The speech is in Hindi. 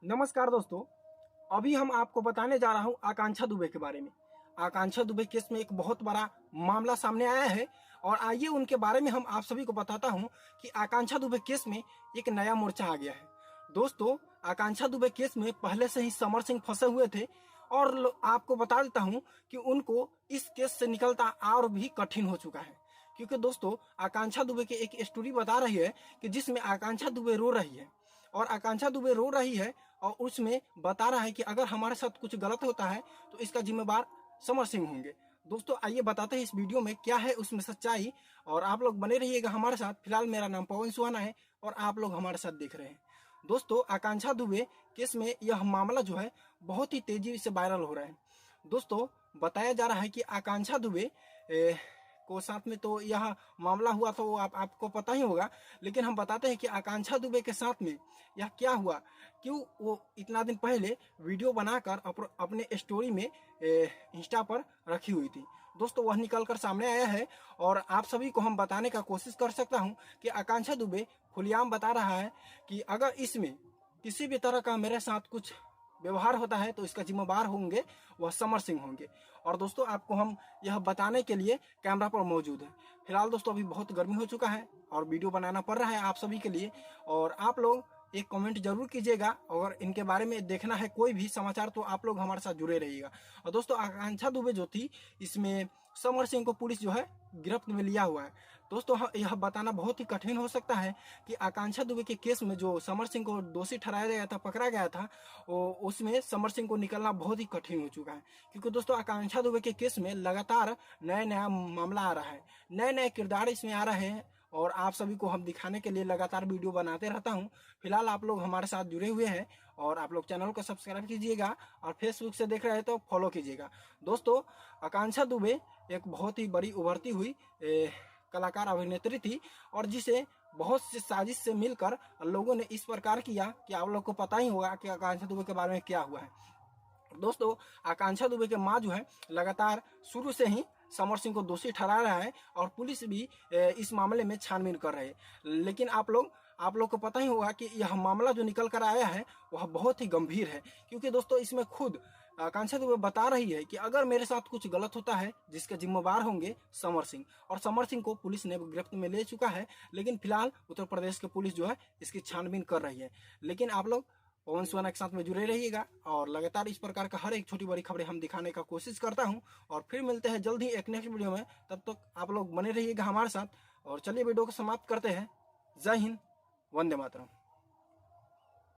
नमस्कार दोस्तों, अभी हम आपको बताने जा रहा हूं आकांक्षा दुबे के बारे में। आकांक्षा दुबे केस में एक बहुत बड़ा मामला सामने आया है और आइए उनके बारे में हम आप सभी को बताता हूं कि आकांक्षा दुबे केस में एक नया मोर्चा आ गया है। दोस्तों, आकांक्षा दुबे केस में पहले से ही समर सिंह फंसे हुए थे और आपको बता देता हूं कि उनको इस केस से निकलता और भी कठिन हो चुका है। क्योंकि दोस्तों, आकांक्षा दुबे की एक स्टोरी बता रही है कि जिसमें आकांक्षा दुबे रो रही है और आकांक्षा दुबे रो रही है और उसमें बता रहा है कि अगर हमारे साथ कुछ गलत होता है तो इसका जिम्मेदार समर सिंह होंगे। दोस्तों, आइए बताते हैं इस वीडियो में क्या है उसमें सच्चाई और आप लोग बने रहिएगा हमारे साथ। फिलहाल मेरा नाम पवन सुहाना है और आप लोग हमारे साथ देख रहे हैं। दोस्तों, आकांक्षा दुबे केस में यह मामला जो है बहुत ही तेजी से वायरल हो रहा है। दोस्तों, बताया जा रहा है कि आकांक्षा दुबे को साथ में तो यह मामला हुआ तो आपको पता ही होगा, लेकिन हम बताते हैं कि आकांक्षा दुबे के साथ में यह क्या हुआ, क्यों वो इतना दिन पहले वीडियो बनाकर अपने स्टोरी में इंस्टा पर रखी हुई थी। दोस्तों, वह निकल कर सामने आया है और आप सभी को हम बताने का कोशिश कर सकता हूं कि आकांक्षा दुबे खुलेआम बता रहा है कि अगर इसमें किसी भी तरह का मेरे साथ कुछ व्यवहार होता है तो इसका जिम्मेदार होंगे वह समर सिंह होंगे। और दोस्तों, आपको हम यह बताने के लिए कैमरा पर मौजूद है। फिलहाल दोस्तों, अभी बहुत गर्मी हो चुका है और वीडियो बनाना पड़ रहा है आप सभी के लिए, और आप लोग एक कमेंट जरूर कीजिएगा। अगर इनके बारे में देखना है कोई भी समाचार तो आप लोग हमारे साथ जुड़े रहिएगा। और दोस्तों, आकांक्षा दुबे जो थी, इसमें समर सिंह को पुलिस जो है गिरफ्त में लिया हुआ है। दोस्तों, यह बताना बहुत ही कठिन हो सकता है कि आकांक्षा दुबे के केस में जो समर सिंह को दोषी ठहराया गया था, पकड़ा गया था, उसमें समर सिंह को निकलना बहुत ही कठिन हो चुका है। क्योंकि दोस्तों, आकांक्षा दुबे के केस में लगातार नया मामला आ रहा है, नए किरदार इसमें आ रहे हैं और आप सभी को हम दिखाने के लिए लगातार वीडियो बनाते रहता हूं। फिलहाल आप लोग हमारे साथ जुड़े हुए हैं और आप लोग चैनल को सब्सक्राइब कीजिएगा और फेसबुक से देख रहे हैं तो फॉलो कीजिएगा। दोस्तों, आकांक्षा दुबे एक बहुत ही बड़ी उभरती हुई कलाकार अभिनेत्री थी और जिसे बहुत सी साजिश से मिलकर लोगों ने इस प्रकार किया कि आप लोग को पता ही होगा कि आकांक्षा दुबे के बारे में क्या हुआ है। दोस्तों, आकांक्षा दुबे के मां जो है लगातार शुरू से ही समर सिंह को दोषी ठहरा रहा है और पुलिस भी इस मामले में छानबीन कर रही है। लेकिन आप लोग को पता ही होगा कि यह मामला जो निकल कर आया है वह बहुत ही गंभीर है। क्योंकि दोस्तों, इसमें खुद आकांक्षा दुबे बता रही है कि अगर मेरे साथ कुछ गलत होता है जिसके जिम्मेदार होंगे समर सिंह, और समर सिंह को पुलिस ने गिरफ्त में ले चुका है। लेकिन फिलहाल उत्तर प्रदेश की पुलिस जो है इसकी छानबीन कर रही है। लेकिन आप लोग पवन सुहाना के साथ में जुड़े रहिएगा और लगातार इस प्रकार का हर एक छोटी बड़ी खबरें हम दिखाने का कोशिश करता हूं। और फिर मिलते हैं जल्द ही एक नेक्स्ट वीडियो में, तब तक आप लोग बने रहिएगा हमारे साथ। और चलिए वीडियो को समाप्त करते हैं। जय हिंद, वंदे मातरम।